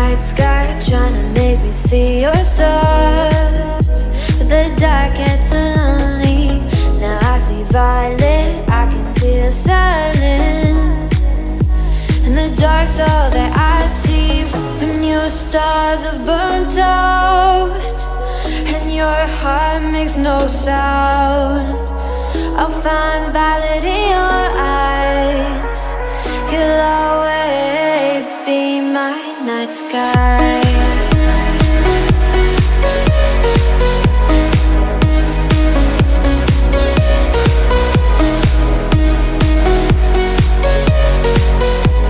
night sky, trying to make me see your stars. But the dark gets so lonely. Now I see violet, I can feel silence. In the dark's all that I see. When your stars have burnt out and your heart makes no sound, I'll find violet in your eyes. You'll always be my night sky.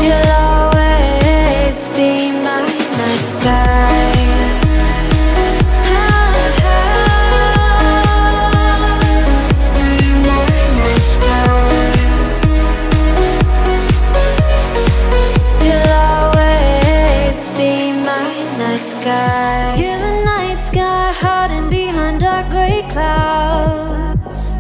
You'll always be my night sky. You're the night sky, hiding behind dark grey clouds.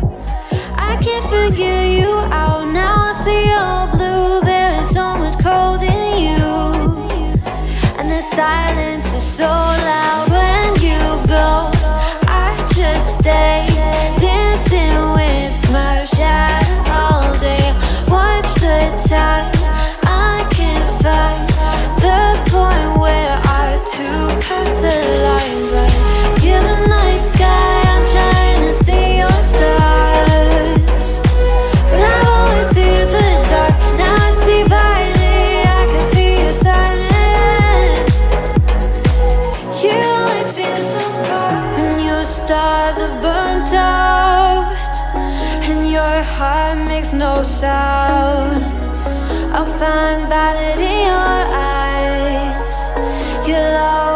I can't figure you out now. I see your blue. There is so much cold in you, and the silence is so loud when you go. I just stay dancing with my shadow all day. Watch the tide. I can't find the point where to pass the line, but you're the night sky. I'm trying to see your stars, but I've always feared the dark. Now I see violet, I can feel your silence. You always feel so far when your stars have burnt out and your heart makes no sound. I'll find violet in your eyes. You'll always